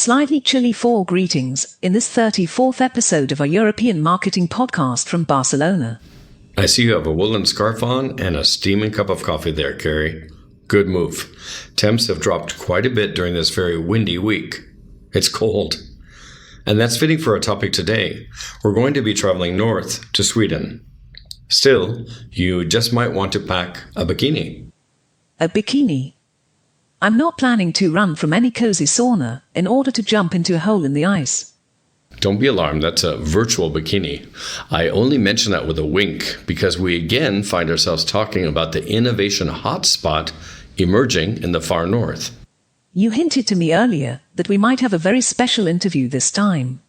slightly chilly fall greetings in this 34th episode of our European marketing podcast from Barcelona. I see you have a woolen scarf on and a steaming cup of coffee there, Carrie. Good move. Temps have dropped quite a bit during this very windy week. It's cold. And that's fitting for our topic today. We're going to be traveling north to Sweden. Still, you just might want to pack a bikini. A bikini? I'm not planning to run from any cozy sauna in order to jump into a hole in the ice. Don't be alarmed, that's a virtual bikini. I only mention that with a wink because we again find ourselves talking about the innovation hotspot emerging in the far north. You hinted to me earlier that we might have a very special interview this time.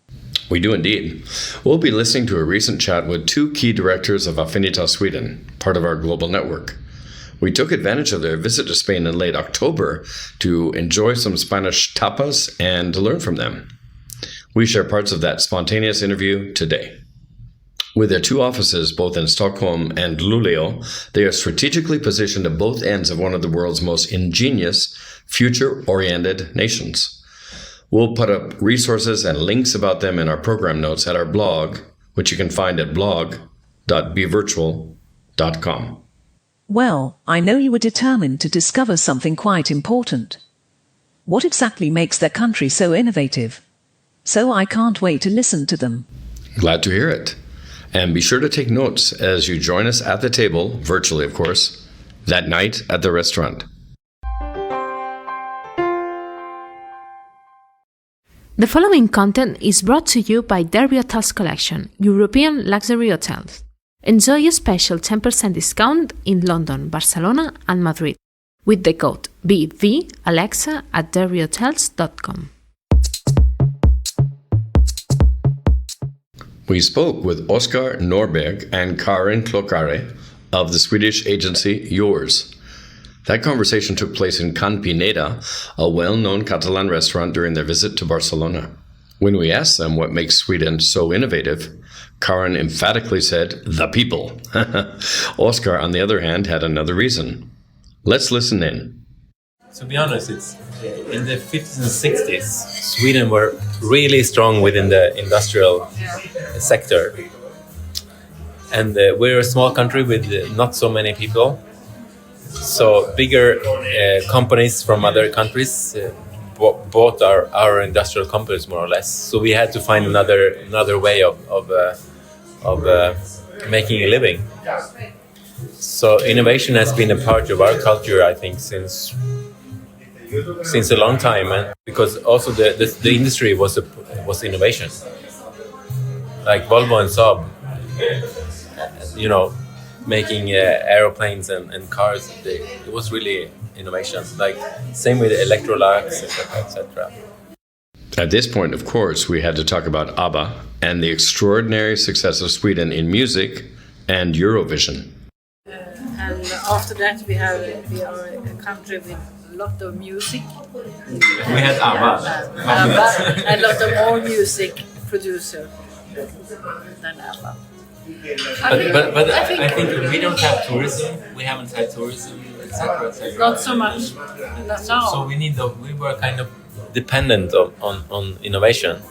We do indeed. We'll be listening to a recent chat with two key directors of Affinitas Sweden, part of our global network. We took advantage of their visit to Spain in late October to enjoy some Spanish tapas and to learn from them. We share parts of that spontaneous interview today. With their two offices, both in Stockholm and Luleå, they are strategically positioned at both ends of one of the world's most ingenious, future-oriented nations. We'll put up resources and links about them in our program notes at our blog, which you can find at blog.bevirtual.com. Well, I know you were determined to discover something quite important. What exactly makes their country so innovative? So I can't wait to listen to them. Glad to hear it. And be sure to take notes as you join us at the table, virtually of course, that night at the restaurant. The following content is brought to you by Derby Hotels Collection, European luxury hotels. Enjoy a special 10% discount in London, Barcelona and Madrid with the code BVAlexa at derbyhotels.com. We spoke with Oskar Norberg and Karin of the Swedish agency Yours. That conversation took place in Can Pineda, a well-known Catalan restaurant during their visit to Barcelona. When we asked them what makes Sweden so innovative, Karin emphatically said, the people. Oskar, on the other hand, had another reason. Let's listen in. To be honest, it's in the 50s and 60s, Sweden were really strong within the industrial sector. And we're a small country with not so many people. So bigger companies from other countries bought our industrial companies more or less. So we had to find another way of making a living. So innovation has been a part of our culture, I think, since a long time, and because also the industry was innovation, like Volvo and Saab, making aeroplanes and cars. It was really innovation. Like same with Electrolux, etc. At this point, of course, we had to talk about ABBA and the extraordinary success of Sweden in music and Eurovision. And after that, we are a country with a lot of music. We had ABBA. And a lot of more music producer than ABBA. But I think we don't have tourism. We haven't had tourism, etc. Not so much. No. So we were kind of dependent on innovation,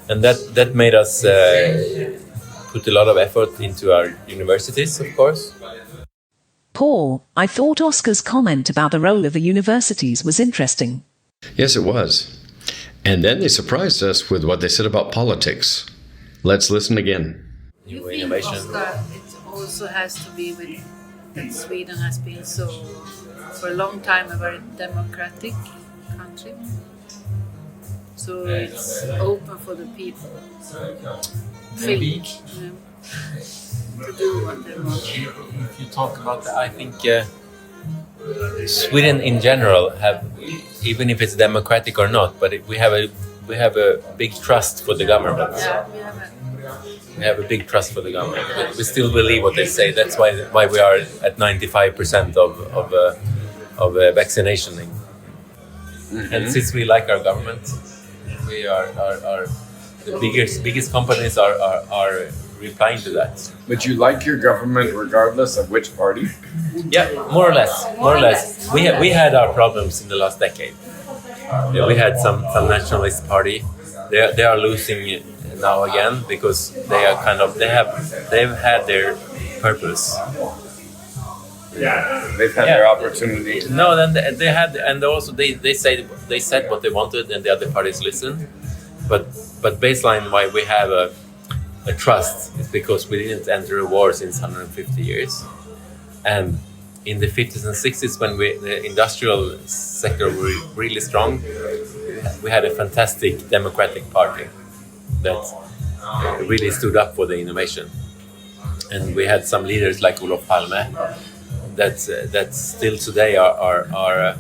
and that made us put a lot of effort into our universities, of course. Paul, I thought Oskar's comment about the role of the universities was interesting. Yes, it was. And then they surprised us with what they said about politics. Let's listen again. You think, innovation. Oskar, it also has to be with that Sweden has been so, for a long time, a very democratic country. So it's open for the people. Maybe. To do what they want. If you talk about that, I think Sweden in general have, even if it's democratic or not, but we have a big trust for the government. Yeah, we have a big trust for the government. We still believe what they say. That's why we are at 95% of vaccination. Mm-hmm. And since we like our government, we are the biggest companies are replying to that. But you like your government regardless of which party? Yeah, more or less. We had our problems in the last decade. We had some nationalist party. They are losing now again because they are they've had their purpose. Yeah, they've had their opportunity. No, then they had, and also they said what they wanted, and the other parties listened. But baseline why we have a trust is because we didn't enter a war since 150 years, and in the 50s and 60s when the industrial sector were really strong, we had a fantastic democratic party that really stood up for the innovation, and we had some leaders like Olof Palme that still today are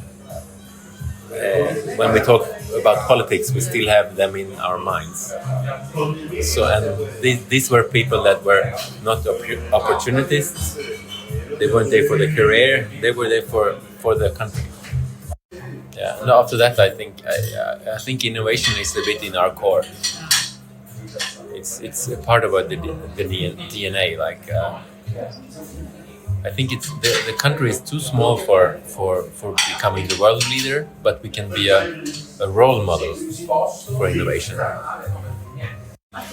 when we talk about politics, we still have them in our minds. So, and these were people that were not opportunists. They weren't there for the career. They were there for the country. Yeah. No, after that, I think innovation is a bit in our core. It's a part of the DNA. Like I think it's the country is too small for becoming the world leader, but we can be a role model for innovation.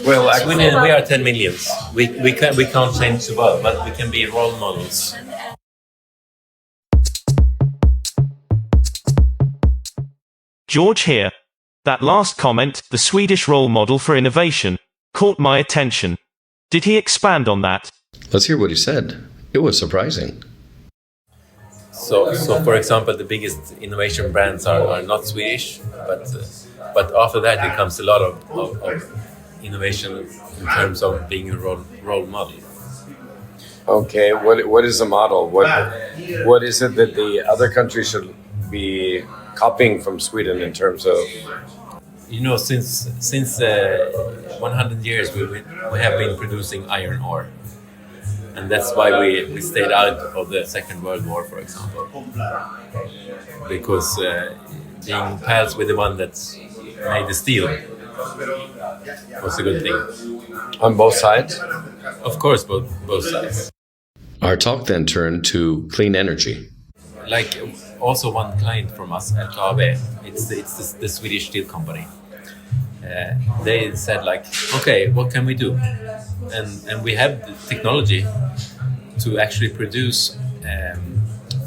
Well, Sweden, we are 10 millions. We can't change the world, but we can be role models. George here. That last comment, the Swedish role model for innovation, caught my attention. Did he expand on that? Let's hear what he said. It was surprising. So for example, the biggest innovation brands are not Swedish, but after that it comes a lot of innovation in terms of being a role model. Okay, what is the model? What is it that the other countries should be copying from Sweden in terms of? You know, since 100 years we have been producing iron ore. And that's why we stayed out of the Second World War, for example. Because being pals with the one that made the steel was a good thing. On both sides? Of course, both sides. Our talk then turned to clean energy. Like also one client from us, LKAB, it's the Swedish steel company. They said like, okay, what can we do? And we have the technology to actually produce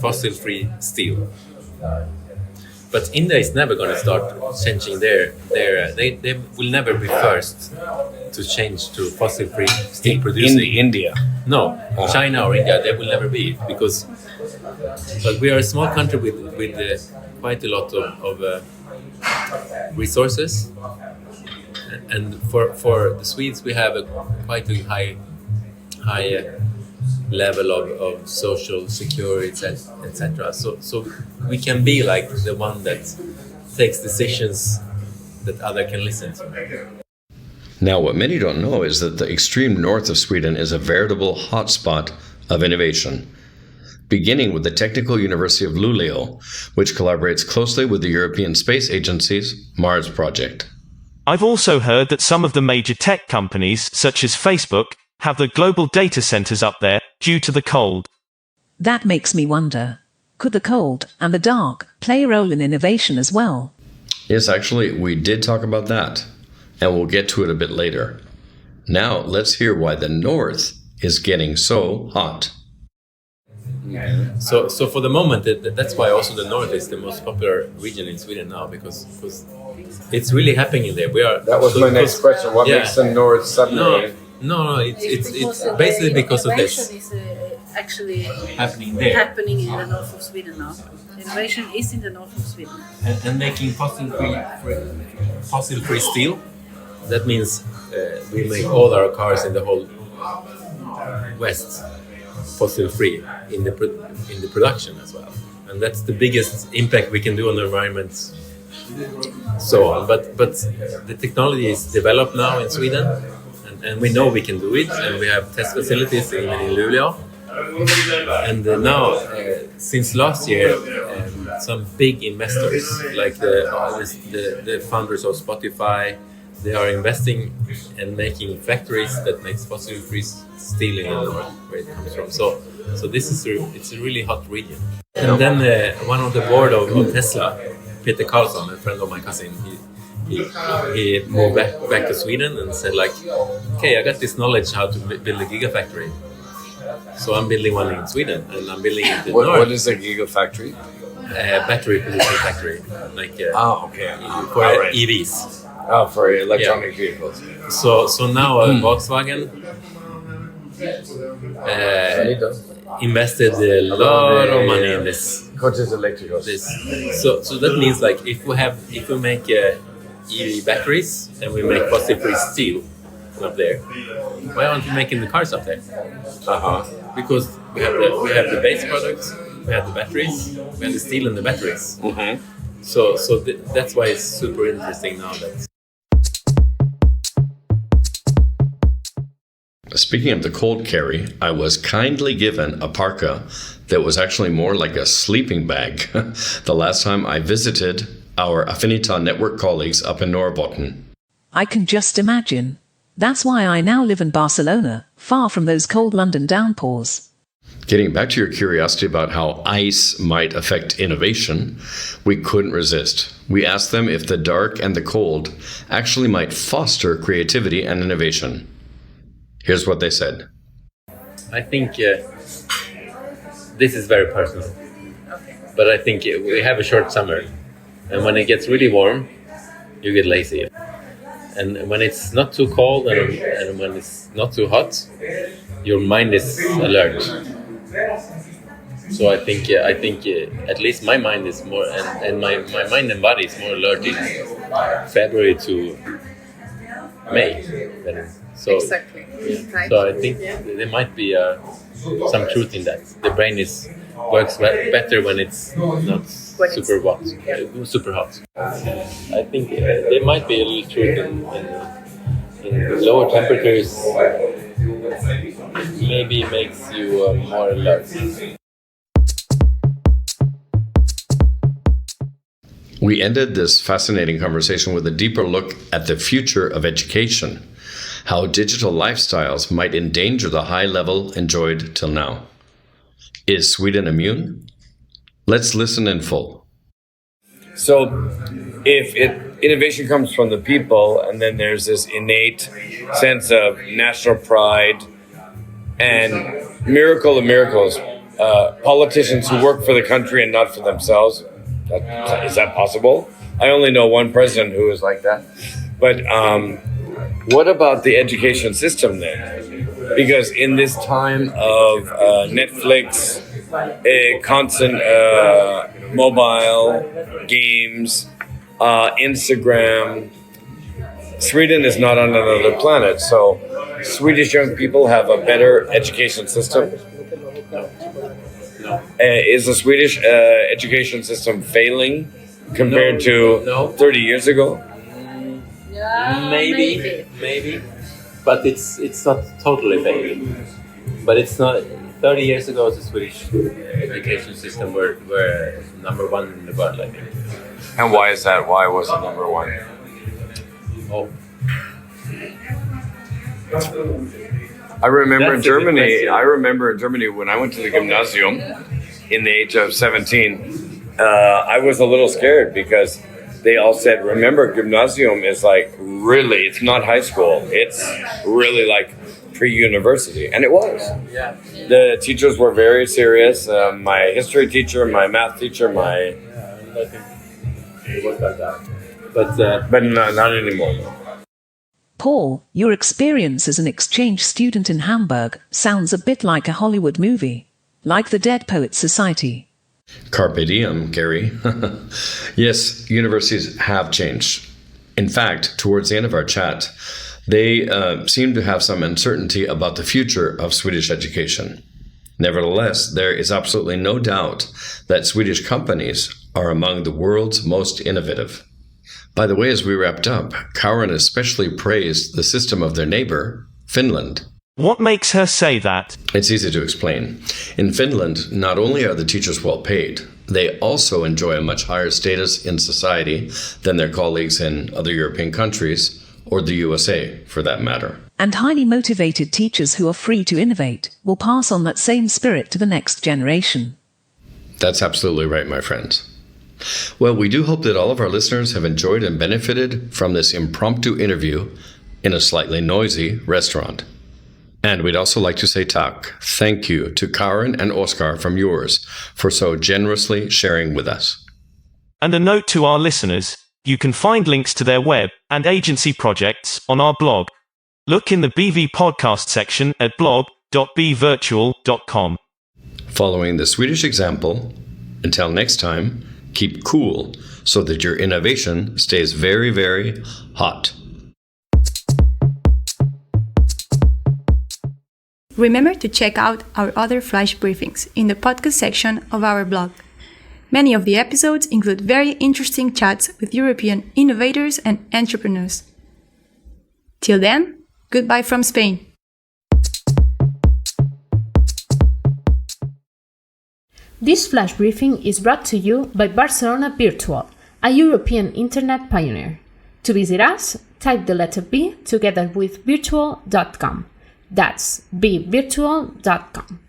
fossil-free steel. But India is never going to start changing they will never be first to change to fossil-free steel producing. India? No, China or India, they will never be but we are a small country with quite a lot of resources. And for the Swedes, we have quite a high level of social security, etc. So we can be like the one that takes decisions that other can listen to. Now, what many don't know is that the extreme north of Sweden is a veritable hotspot of innovation, beginning with the Technical University of Luleå, which collaborates closely with the European Space Agency's Mars project. I've also heard that some of the major tech companies, such as Facebook, have their global data centers up there due to the cold. That makes me wonder, could the cold and the dark play a role in innovation as well? Yes, actually, we did talk about that, and we'll get to it a bit later. Now, let's hear why the north is getting so hot. So for the moment, that's why also the north is the most popular region in Sweden now, because it's really happening there. That was my next question. What makes the north suddenly? No, it's basically because of this. Innovation is actually happening there. Happening in the north of Sweden now. Innovation is in the north of Sweden. And making fossil-free steel. That means we make all our cars in the whole West fossil-free in the production as well. And that's the biggest impact we can do on the environment. So on. But the technology is developed now in Sweden, and we know we can do it, and we have test facilities even in Luleå. And now, since last year, some big investors, like the founders of Spotify, they are investing and making factories that makes fossil-free steel in the north, where it comes from. So this is it's a really hot region. And then one of the board of Tesla, Peter Karlsson, a friend of my cousin, he moved back to Sweden and said like, okay, I got this knowledge how to build a gigafactory. So I'm building one in Sweden, and I'm building it in North. What is a gigafactory? Battery producing factory, like okay. for Right. EVs. Oh, for electronic vehicles. So now Volkswagen invested a lot of money in this. Coches eléctricos. So that means like if we make EV batteries and we make fossil-free steel up there, why aren't we making the cars up there? Because we have the base products, we have the batteries, we have the steel and the batteries. So that's why it's super interesting now. Speaking of the cold carry, I was kindly given a parka that was actually more like a sleeping bag the last time I visited our Affinita network colleagues up in Norrbotten. I can just imagine. That's why I now live in Barcelona, far from those cold London downpours. Getting back to your curiosity about how ice might affect innovation, we couldn't resist. We asked them if the dark and the cold actually might foster creativity and innovation. Here's what they said. I think this is very personal, but I think we have a short summer, and when it gets really warm, you get lazy. And when it's not too cold and when it's not too hot, your mind is alert. So I think at least my mind is more, and my mind and body is more alert in February to May. Exactly. Yeah. So I think there might be some truth in that. The brain works better when it's not super hot. I think there might be a little truth in lower temperatures. Maybe makes you more alert. We ended this fascinating conversation with a deeper look at the future of education, how digital lifestyles might endanger the high level enjoyed till now. Is Sweden immune? Let's listen in full. So, if innovation comes from the people, and then there's this innate sense of national pride and miracle of miracles, politicians who work for the country and not for themselves, is that possible? I only know one president who is like that. But what about the education system then? Because in this time of Netflix, constant mobile games, Instagram, Sweden is not on another planet. So Swedish young people have a better education system. Is the Swedish education system failing compared to 30 years ago? Maybe, but it's not totally failing. But it's not. 30 years ago, the Swedish education system were number one in the world, I think. And why is that? Why was it number one? Oh. I remember in That's a good Germany. question. I remember in Germany when I went to the gymnasium in the age of 17. I was a little scared because they all said, "Remember, gymnasium is like really. It's not high school. It's really like pre-university," and it was. Yeah. The teachers were very serious. My history teacher, my math teacher, I think it was like that. but not anymore. Paul, your experience as an exchange student in Hamburg sounds a bit like a Hollywood movie, like the Dead Poets Society. Carpe diem, Gary. Yes, universities have changed. In fact, towards the end of our chat, they seem to have some uncertainty about the future of Swedish education. Nevertheless, there is absolutely no doubt that Swedish companies are among the world's most innovative. By the way, as we wrapped up, Karin especially praised the system of their neighbor, Finland. What makes her say that? It's easy to explain. In Finland, not only are the teachers well paid, they also enjoy a much higher status in society than their colleagues in other European countries, or the USA, for that matter. And highly motivated teachers who are free to innovate will pass on that same spirit to the next generation. That's absolutely right, my friends. Well, we do hope that all of our listeners have enjoyed and benefited from this impromptu interview in a slightly noisy restaurant. And we'd also like to say thank you to Karin and Oskar from yours for so generously sharing with us. And a note to our listeners, you can find links to their web and agency projects on our blog. Look in the BV podcast section at blog.bvirtual.com. Following the Swedish example, until next time, keep cool so that your innovation stays very, very hot. Remember to check out our other flash briefings in the podcast section of our blog. Many of the episodes include very interesting chats with European innovators and entrepreneurs. Till then, goodbye from Spain. This flash briefing is brought to you by Barcelona Virtual, a European internet pioneer. To visit us, type the letter B together with virtual.com. That's bvirtual.com.